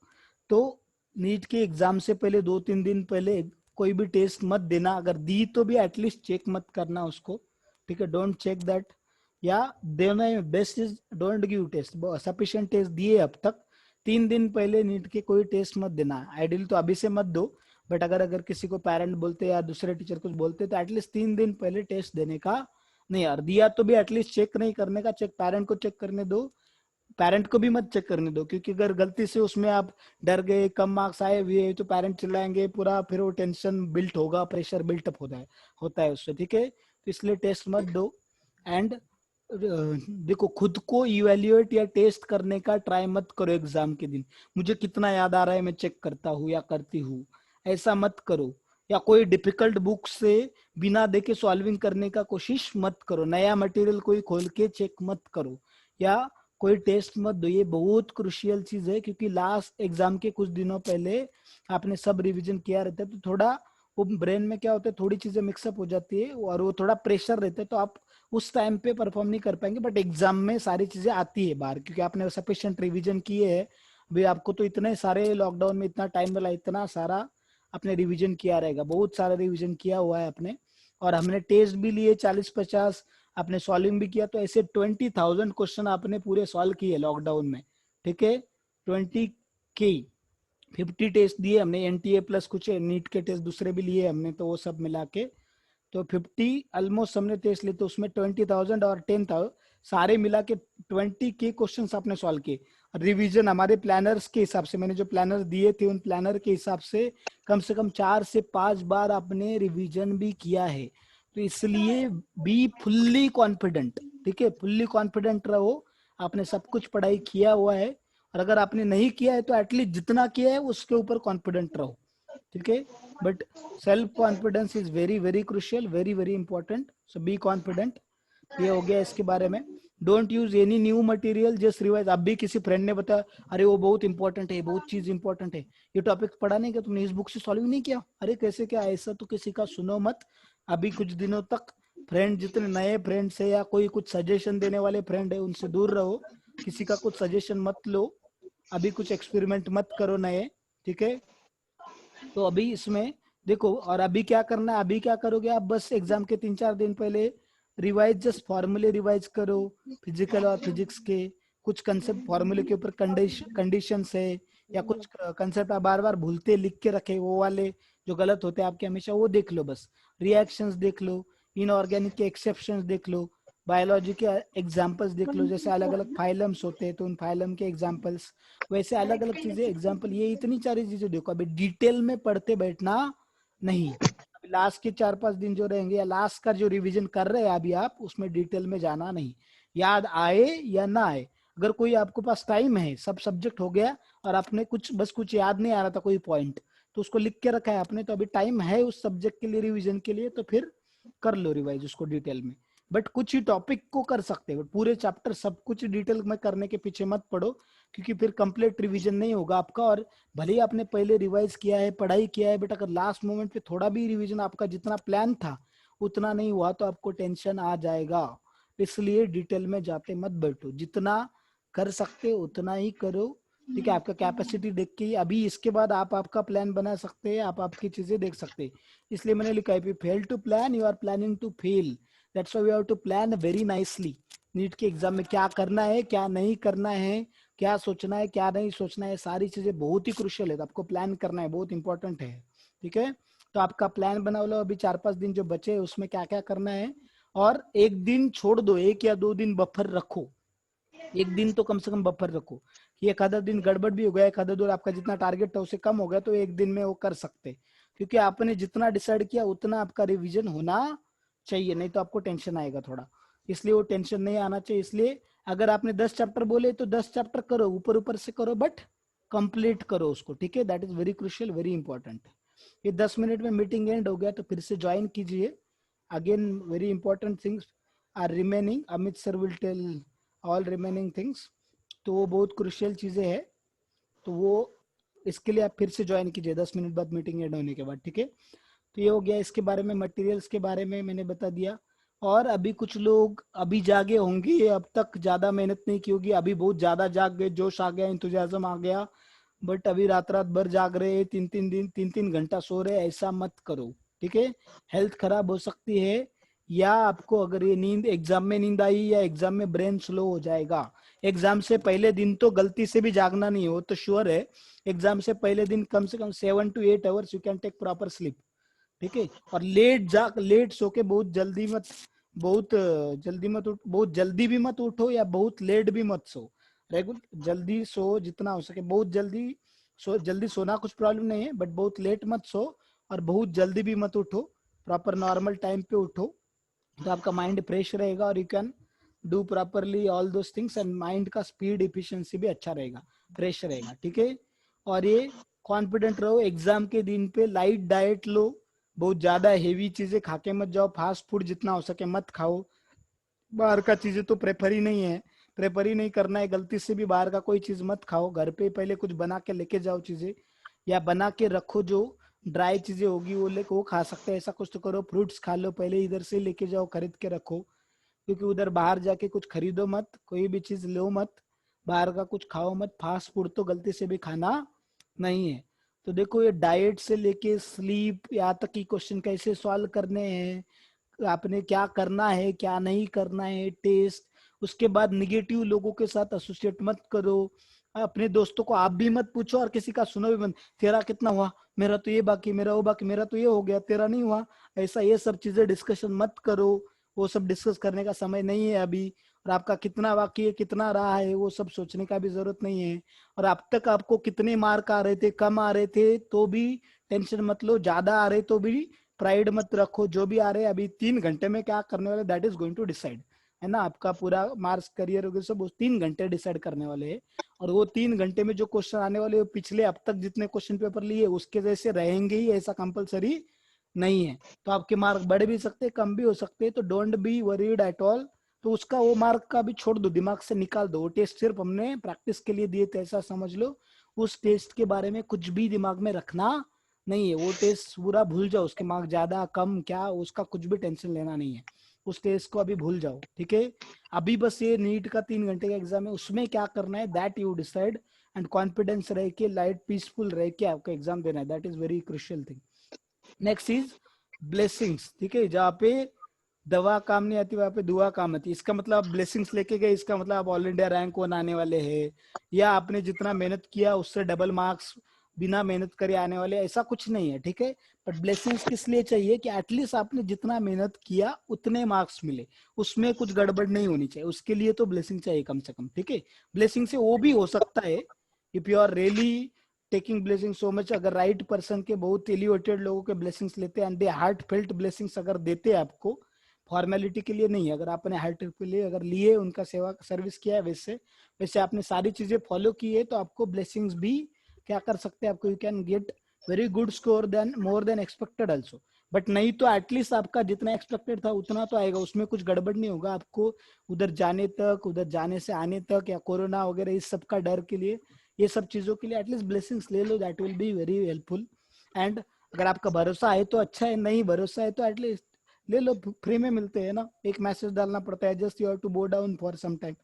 तो नीट के एग्जाम से पहले 2-3 दिन पहले कोई भी टेस्ट मत देना, अगर दी तो भी एटलीस्ट चेक मत करना उसको। ठीक है, डोंट चेक दैट, या देना best is don't give test, sufficient test दिए अब तक। 3 दिन पहले नीट के कोई टेस्ट मत देना, आइडियल तो अभी से मत दो, बट अगर किसी को पेरेंट बोलते या दूसरे टीचर कुछ बोलते तो एटलीस्ट 3 दिन पहले टेस्ट देने का नहीं, यार दिया तो भी एटलीस्ट चेक नहीं करने का, चेक पेरेंट को चेक करने दो, पेरेंट को भी मत चेक करने दो, क्योंकि अगर गलती से उसमें आप डर गए, कम मार्क्स आए हुए तो पेरेंट चिल्लाएंगे पूरा, फिर वो टेंशन बिल्ट होगा, प्रेशर बिल्टअप होता है उससे। ठीक है, तो इसलिए टेस्ट मत दो। एंड देखो, खुद को इवेल्युएट या टेस्ट करने का ट्राई मत करो एग्जाम के दिन, मुझे कितना याद आ रहा है मैं चेक करता हूँ या करती हूँ, ऐसा मत करो। या कोई डिफिकल्ट बुक से बिना देखे सॉल्विंग करने का कोशिश मत करो, नया मटेरियल कोई खोल के चेक मत करो, या कोई टेस्ट मत दो। ये बहुत क्रुशियल चीज है, क्योंकि लास्ट एग्जाम के कुछ दिनों पहले आपने सब रिवीजन किया रहता है, तो थोड़ा वो ब्रेन में क्या होता है, थोड़ी चीजें मिक्सअप हो जाती है और वो थोड़ा प्रेशर रहता है, तो आप उस टाइम पे परफॉर्म नहीं कर पाएंगे। बट एग्जाम में सारी चीजें आती है बाहर, क्योंकि आपने सफिशिएंट रिवीजन किए है। अभी आपको तो इतने सारे लॉकडाउन में इतना टाइम मिला, इतना सारा आपने रिवीजन किया रहेगा, बहुत सारा रिवीजन किया हुआ है आपने, और हमने टेस्ट भी लिए 40-50, आपने सॉल्विंग भी किया, तो ऐसे 20,000 क्वेश्चन आपने पूरे सॉल्व किए लॉकडाउन में। ठीक है, 20 के 50 टेस्ट दिए हमने, एनटीए प्लस कुछ नीट के टेस्ट दूसरे भी लिए हमने, तो वो सब मिला के तो 50 ऑलमोस्ट हमने टेस्ट लिए, तो उसमें 20,000 और 10,000 सारे मिला के 20 के क्वेश्चन आपने सॉल्व किए। रिवीजन हमारे प्लानर्स के हिसाब से, मैंने जो प्लानर दिए थे उन प्लानर के हिसाब से कम 4 से 5 बार आपने रिवीजन भी किया है। तो इसलिए बी फुल्ली कॉन्फिडेंट, ठीक है, फुल्ली कॉन्फिडेंट रहो, आपने सब कुछ पढ़ाई किया हुआ है, और अगर आपने नहीं किया है तो एटलीस्ट जितना किया है उसके ऊपर कॉन्फिडेंट रहो। ठीक है, but self confidence is very very crucial, very very important, so be confident. ये हो गया इसके बारे में। Don't use any new material, just revise. अब भी किसी फ्रेंड ने बताया, अरे वो बहुत इंपॉर्टेंट है, बहुत चीज इंपॉर्टेंट है, ये टॉपिक पढ़ा नहीं क्या तुमने, इस बुक से सॉल्व नहीं किया, अरे कैसे क्या, ऐसा तो किसी का सुनो मत। अभी कुछ दिनों तक फ्रेंड, जितने नए फ्रेंड्स है या कोई कुछ सजेशन देने वाले फ्रेंड है उनसे दूर रहो, किसी का कुछ सजेशन मत लो, अभी कुछ एक्सपेरिमेंट मत करो नए। ठीक है। तो अभी इसमें देखो, और अभी क्या करना है, अभी क्या करोगे आप, बस एग्जाम के 3-4 दिन पहले रिवाइज, जस्ट फॉर्मूले रिवाइज करो, फिजिकल और फिजिक्स के कुछ कंसेप्ट फॉर्मूले के ऊपर, कंडीशंस है या कुछ कंसेप्ट आप बार बार भूलते लिख के रखे, वो वाले जो गलत होते हैं आपके हमेशा, वो देख लो बस। रिएक्शंस देख लो, इनऑर्गेनिक के एक्सेप्शंस देख लो, बायोलॉजी के एग्जाम्पल्स देख लो, जैसे अलग अलग फाइलम्स होते हैं तो उन फाइलम के एग्जाम्पल्स, वैसे अलग अलग चीजें एग्जाम्पल, ये इतनी सारी चीजें देखो। अभी डिटेल में पढ़ते बैठना नहीं, अभी लास्ट के 4-5 दिन जो रहेंगे या लास्ट का जो रिवीजन कर रहे हैं अभी आप, उसमें डिटेल में जाना नहीं, याद आए या ना आए। अगर कोई आपके पास टाइम है, सब सब्जेक्ट हो गया और आपने कुछ बस कुछ याद नहीं आ रहा था कोई पॉइंट, तो उसको लिख के रखा है आपने, तो अभी टाइम है उस सब्जेक्ट के लिए रिवीजन के लिए, तो फिर कर लो रिवाइज उसको डिटेल में। बट कुछ ही टॉपिक को कर सकते हैं, पूरे चैप्टर सब कुछ डिटेल में करने के पीछे मत पड़ो, क्योंकि फिर कंप्लीट रिवीजन नहीं होगा आपका। और भले ही आपने पहले रिवाइज किया है, पढ़ाई किया है, बट अगर लास्ट मोमेंट पे थोड़ा भी रिवीजन आपका जितना प्लान था उतना नहीं हुआ, तो आपको टेंशन आ जाएगा। इसलिए डिटेल में जाते मत बैठो, जितना कर सकते हो उतना ही करो, ठीक है। आपका कैपेसिटी देख के ही अभी इसके बाद आप आपका प्लान बना सकते हैं, आप आपकी चीजें देख सकते हैं। इसलिए मैंने लिखा है, fail to plan you are planning to fail, that's why we have to plan very nicely. NEET के एग्जाम में क्या करना है, क्या नहीं करना है, क्या सोचना है, क्या नहीं सोचना है, सारी चीजें बहुत ही क्रुशियल है, तो आपको प्लान करना है, बहुत इंपॉर्टेंट है, ठीक है। तो आपका प्लान बना लो, अभी 4-5 दिन जो बचे हैं उसमें क्या क्या करना है, और एक दिन छोड़ दो, 1 या 2 दिन बफर रखो, एक दिन तो कम से कम बफर रखो कि एक आधा दिन गड़बड़ भी हो गया, एक आधा दिन आपका जितना टारगेट था उससे कम हो गया, तो एक दिन में वो कर सकते, क्योंकि आपने जितना डिसाइड किया उतना आपका रिवीजन होना चाहिए, नहीं तो आपको टेंशन आएगा थोड़ा। इसलिए वो टेंशन नहीं आना चाहिए, इसलिए अगर आपने 10 चैप्टर बोले तो 10 चैप्टर करो, ऊपर ऊपर से करो, बट कंप्लीट करो उसको, ठीक है। That is very crucial, very important. ये 10 मिनट में मीटिंग एंड हो गया, तो फिर से ज्वाइन कीजिए। Again very important things are remaining, Amit sir will tell all remaining things, तो वो बहुत क्रुशियल चीजें हैं, तो वो इसके लिए आप फिर से ज्वाइन कीजिए 10 मिनट बाद मीटिंग एंड होने के बाद, ठीक है। तो ये हो गया इसके बारे में, मटेरियल्स के बारे में मैंने बता दिया। और अभी कुछ लोग अभी जागे होंगे, अब तक ज्यादा मेहनत नहीं की होगी, अभी बहुत ज्यादा जाग गए, जोश आ गया, इंतजाजम आ गया, बट अभी रात रात भर जाग रहे हैं, 3-3 घंटा सो रहे, ऐसा मत करो, ठीक है। हेल्थ खराब हो सकती है, या आपको अगर ये नींद, एग्जाम में नींद आई या एग्जाम में ब्रेन स्लो हो जाएगा। एग्जाम से पहले दिन तो गलती से भी जागना नहीं हो तो श्योर है, एग्जाम से पहले दिन कम से कम 7 to 8 hours you can take proper sleep, ठीक है। और लेट सो के बहुत जल्दी मत, बहुत जल्दी मत उठ, बहुत जल्दी भी मत उठो या बहुत लेट भी मत सो, रेगुलर जल्दी सो जितना हो सके, बहुत जल्दी सो, जल्दी सोना कुछ प्रॉब्लम नहीं है, बट बहुत लेट मत सो और बहुत जल्दी भी मत उठो, प्रॉपर नॉर्मल टाइम पे उठो, तो आपका माइंड फ्रेश रहेगा और you can do properly all those things, and mind का स्पीड इफिशिएंसी भी अच्छा रहेगा, फ्रेश रहेगा, ठीक है। और ये कॉन्फिडेंट रहो, एग्जाम के दिन पे लाइट डाइट लो, बहुत ज्यादा हेवी चीजें खा के मत जाओ, फास्ट फूड जितना हो सके मत खाओ, बाहर का चीजें तो प्रेफर ही नहीं है, प्रेफर ही नहीं करना है, गलती से भी बाहर का कोई चीज मत खाओ, घर पे पहले कुछ बना के लेके जाओ चीजें, या बना के रखो, जो ड्राई चीजें होगी वो लेके वो खा सकते हैं, ऐसा कुछ तो करो, फ्रूट्स खा लो पहले, इधर से लेके जाओ, खरीद के रखो, क्योंकि उधर बाहर जाके कुछ खरीदो मत, कोई भी चीज लो मत, बाहर का कुछ खाओ मत, फास्ट फूड तो गलती से भी खाना नहीं है। तो देखो, ये डाइट से लेके स्लीप, यहाँ तक कि क्वेश्चन कैसे सॉल्व करने हैं, आपने क्या करना है क्या नहीं करना है, टेस्ट, उसके बाद निगेटिव लोगों के साथ एसोसिएट मत करो, अपने दोस्तों को आप भी मत पूछो और किसी का सुनो भी मत, तेरा कितना हुआ, मेरा तो ये बाकी, मेरा वो बाकी, मेरा तो ये हो गया, तेरा नहीं हुआ, ऐसा ये सब चीजें डिस्कशन मत करो, वो सब डिस्कस करने का समय नहीं है अभी। और आपका कितना बाकी है, कितना रहा है, वो सब सोचने का भी जरूरत नहीं है। और अब तक आपको कितने मार्क आ रहे थे, कम आ रहे थे तो भी टेंशन मत लो, ज्यादा आ रहे तो भी प्राइड मत रखो, जो भी आ रहे हैं अभी 3 घंटे में क्या करने वाले, that is going to decide, है ना। आपका पूरा मार्क्स करियर वगैरह सब उस 3 घंटे डिसाइड करने वाले हैं। और वो 3 घंटे में जो क्वेश्चन आने वाले, पिछले अब तक जितने क्वेश्चन पेपर लिए उसके जैसे रहेंगे ही, ऐसा कंपलसरी नहीं है। तो आपके मार्क बढ़ भी सकते, कम भी हो सकते, तो don't be worried at all. तो उसका वो मार्क का भी छोड़ दो, दिमाग से निकाल दो, वो टेस्ट सिर्फ हमने प्रैक्टिस के लिए दिए थे, ऐसा समझ लो। उस टेस्ट के बारे में कुछ भी दिमाग में रखना नहीं है, वो टेस्ट पूरा भूल जाओ, उसके मार्क्स ज्यादा कम क्या, उसका कुछ भी टेंशन लेना नहीं है। उस टेस्ट को अभी भूल जाओ, ठीक है। अभी बस ये नीट का 3 घंटे का एग्जाम है, उसमें क्या करना है that you decide, and confidence रह के लाइट पीसफुल रह के आपको एग्जाम देना है, that is very crucial thing. Next is blessings, ठीक है। जहाँ पे दवा काम नहीं आती वहां पे दुआ काम आती है। इसका मतलब आप ब्लेसिंग्स लेके गए, इसका मतलब आप ऑल इंडिया रैंक 1 आने वाले हैं, या आपने जितना मेहनत किया उससे डबल मार्क्स बिना मेहनत करे आने वाले, ऐसा कुछ नहीं है, ठीक है। बट ब्लेसिंग्स किस लिए चाहिए कि एटलीस्ट आपने जितना मेहनत किया उतने मार्क्स मिले, उसमें कुछ गड़बड़ नहीं होनी चाहिए, उसके लिए तो ब्लेसिंग चाहिए कम से कम, ठीक है। ब्लेसिंग से वो भी हो सकता है if you are really taking blessing so much, अगर राइट पर्सन के बहुत एलिवेटेड लोगों के ब्लेसिंग्स लेते हैं and they heartfelt blessings अगर देते हैं आपको, फॉर्मेलिटी के लिए नहीं, अगर आपने हार्ट के लिए अगर लिए, उनका सेवा सर्विस किया है, वैसे वैसे आपने सारी चीजें फॉलो की है, तो आपको ब्लेसिंग्स भी क्या कर सकते हैं, आपको you can get very good score then more than expected also. But नहीं तो एटलीस्ट आपका जितना एक्सपेक्टेड था उतना तो आएगा, उसमें कुछ गड़बड़ नहीं होगा आपको उधर जाने तक, उधर जाने से आने तक, या कोरोना वगैरह इस सब का डर के लिए, ये सब चीजों के लिए एटलीस्ट ब्लेसिंग्स ले लो, that will be very helpful. And अगर आपका भरोसा है तो अच्छा है, नहीं भरोसा है तो एटलीस्ट ले लो, फ्री में मिलते हैं ना, एक मैसेज डालना पड़ता है, just you have to go down for some time,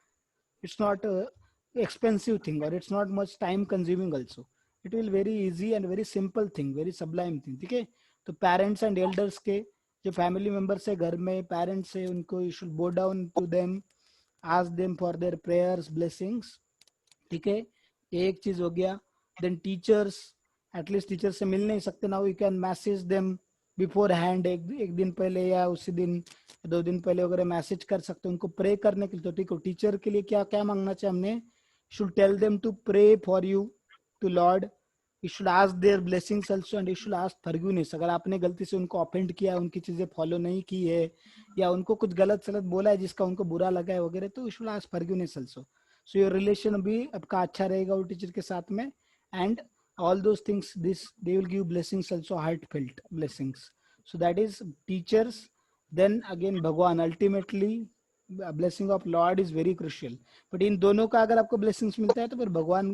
it's not a expensive thing or it's not much time consuming also, it will very easy and very simple thing, very sublime thing, ठीक है। तो parents and elders के जो family members है घर में, parents है, उनको you should go down to them, ask them for their prayers blessings, ठीक है। ये एक चीज हो गया। देन टीचर्स, एटलीस्ट टीचर से मिल नहीं सकते ना, you can message them before hand, एक दिन पहले या उसी दिन 2 दिन पहले वगैरह मैसेज कर सकते हो उनको प्रे करने के लिए। तो ठीक हो, टीचर के लिए क्या क्या मांगना चाहिए हमने, should tell them to pray for you to Lord, you should ask their blessings also, and you should ask forgiveness. अगर आपने गलती से उनको ऑफेंड किया, उनकी चीजें फॉलो नहीं की है, या उनको कुछ गलत सलत बोला है जिसका उनको बुरा लगा है वगैरह, तो you should ask forgiveness also, so your relation भी आपका अच्छा रहेगा वो टीचर के साथ में। And all those things, this they will give blessings also, heartfelt blessings, so that is teachers। then again भगवान, ultimately blessing of lord is very crucial, but इन दोनों का अगर आपको blessings मिलता है तो फिर भगवान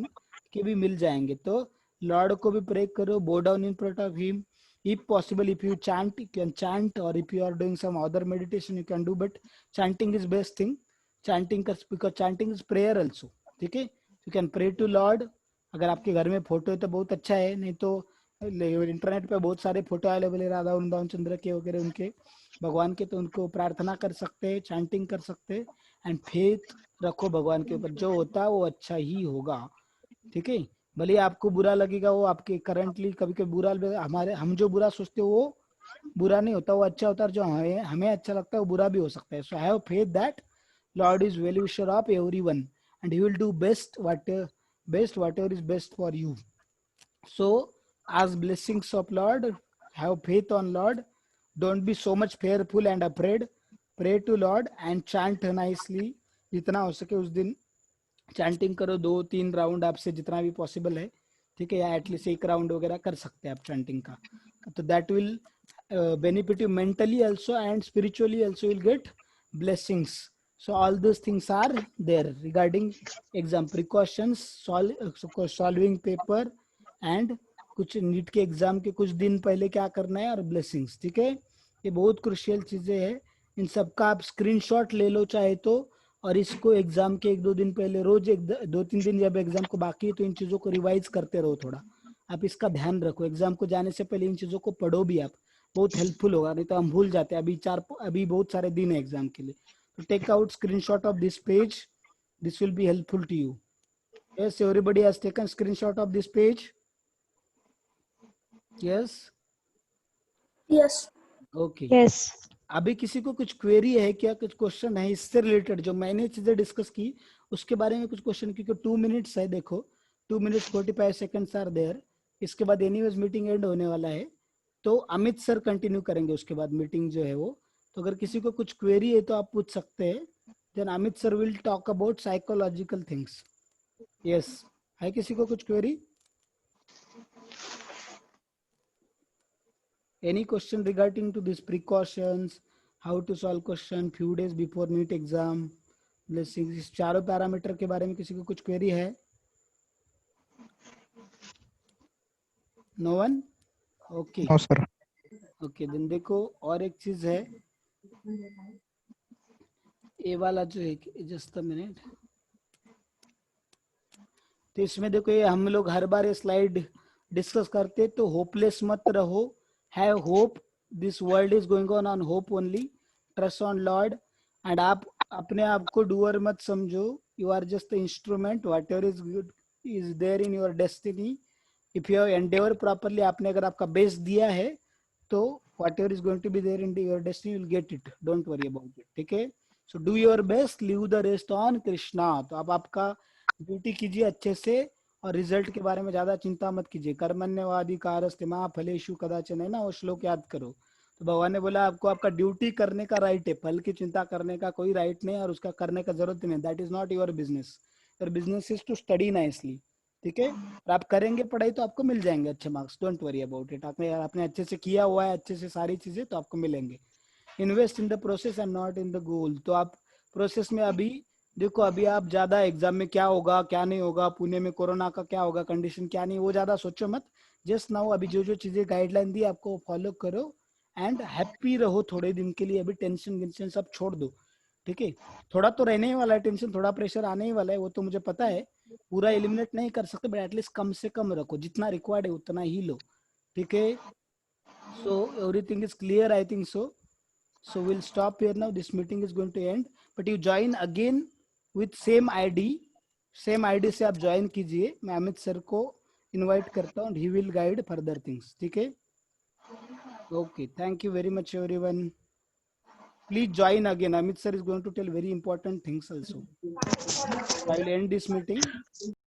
के भी मिल जाएंगे। तो लॉर्ड को भी प्रे करो, बो down in front of him, if possible if you chant you can chant, or if you are doing some other meditation you can do, but chanting is best thing, chanting because chanting is prayer also, ठीक है। You can pray to Lord, अगर आपके घर में photo है तो बहुत अच्छा है, नहीं तो इंटरनेट पे बहुत सारे फोटो अवेलेबल है राधा वृंदावन चंद्र के वगैरह उनके भगवान के, तो उनको प्रार्थना कर सकते हैं, चैंटिंग कर सकते हैं, एंड फेथ रखो भगवान के ऊपर, जो होता है वो अच्छा ही होगा, ठीक है। भले आपको बुरा लगेगा, वो आपके करंटली कभी कभी बुरा, हमारे हम जो बुरा सोचते हो वो बुरा नहीं होता, वो अच्छा होता है, जो हमें हमें अच्छा लगता है वो बुरा भी हो सकता है। So have faith that Lord is well wisher of everyone and he will do best whatever is best for you. So as blessings of lord, have faith on lord, don't be so much fearful and afraid, pray to lord and chant nicely, जितना हो सके उस दिन chanting करो, 2-3 round आपसे जितना भी possible है, ठीक है, या एटलीस्ट एक राउंड वगैरह कर सकते हैं आप चैंटिंग का, तो that will benefit you mentally also and spiritually also you'll get blessings। so all those things are there regarding exam precautions, solving paper and कुछ नीट के एग्जाम के कुछ दिन पहले क्या करना है, और ब्लेसिंग्स, ठीक है। ये बहुत क्रुशियल चीजें हैं, इन सबका आप स्क्रीनशॉट ले लो चाहे तो, और इसको एग्जाम के 1-2 दिन पहले रोज 2-3 दिन जब एग्जाम को बाकी है तो इन चीजों को रिवाइज करते रहो थोड़ा, आप इसका ध्यान रखो, एग्जाम को जाने से पहले इन चीजों को पढ़ो भी आप, बहुत हेल्पफुल होगा, नहीं तो हम भूल जाते हैं, अभी बहुत सारे दिन है एग्जाम के लिए। तो take out screenshot of this page, this will be helpful to you. Yes, everybody has taken screenshot of this page? Yes, Yes. Okay. Yes. अभी किसी को कुछ क्वेरी है क्या, कुछ क्वेश्चन है इससे रिलेटेड, जो मैंने चीजें डिस्कस की उसके बारे में कुछ क्वेश्चन, क्योंकि 2 मिनट्स है, देखो 2 मिनट्स 45 सेकेंड्स आर देयर, इसके बाद एनीवेज मीटिंग एंड होने वाला है, तो अमित सर कंटिन्यू करेंगे उसके बाद मीटिंग जो है वो। तो अगर किसी को कुछ क्वेरी है तो आप पूछ सकते हैं, then Amit sir will talk about psychological things. Yes, है किसी को कुछ query? Any question regarding to these precautions, how to solve question few days before NEET exam, blessings, इस चारों पैरामीटर के बारे में किसी को कुछ क्वेरी है? No one? Okay no sir. Okay, then देखो और एक चीज है, ये वाला जो है, जस्ट अ मिनट। तो इसमें देखो, ये हम लोग हर बार ये स्लाइड डिस्कस करते, तो होपलेस मत रहो, have hope, this world is going on hope only, trust on Lord. And आप अपने आप को डूअर मत समझो, you are just the instrument, whatever is good is there in your destiny. If you endeavour properly, आपने अगर आपका base दिया है, तो whatever is going to be there in your destiny, will get it, don't worry about it, ठीक है। So do your best, leave the rest on Krishna. तो अब आपका ड्यूटी कीजिए अच्छे से, और रिजल्ट के बारे में ज्यादा चिंता मत कीजिए। कर्मण्यवाधिकारस्ते मा फलेषु कदाचन, है ना, वो श्लोक याद करो। तो भगवान ने बोला आपको आपका ड्यूटी करने का राइट है, फल की चिंता करने का कोई राइट नहीं, और उसका करने का जरूरत नहीं। That is not your business, your business is to study nicely, ठीक है। और आप करेंगे पढ़ाई तो आपको मिल जाएंगे अच्छे marks, don't worry about it. आपने अच्छे से किया हुआ है, अच्छे से सारी चीजें, तो आपको मिलेंगे। Invest in the process and not in the goal. तो आप प्रोसेस में अभी देखो, अभी आप ज्यादा एग्जाम में क्या होगा क्या नहीं होगा, पुणे में कोरोना का क्या होगा, कंडीशन क्या नहीं, वो ज्यादा सोचो मत। जस्ट नाउ अभी जो जो चीजें गाइडलाइन दी आपको फॉलो करो, एंड हैप्पी रहो थोड़े दिन के लिए। अभी टेंशन गिंशन सब छोड़ दो, ठीक है। थोड़ा तो रहने ही वाला है टेंशन, थोड़ा प्रेशर आने ही वाला है, वो तो मुझे पता है। पूरा एलिमिनेट नहीं कर सकते, बट एटलीस्ट कम से कम रखो, जितना रिक्वायर्ड है उतना ही लो, ठीक है। So everything is clear, I think so. So we'll stop here now. This meeting is going to end. But you join again with same ID. Same ID से आप ज्वाइन कीजिए। मैं अमित सर को इनवाइट करता हूँ, he will guide further things, ठीक है। Okay, thank you very much everyone. Please join again. Amit sir is going to tell very important things also. I will end this meeting.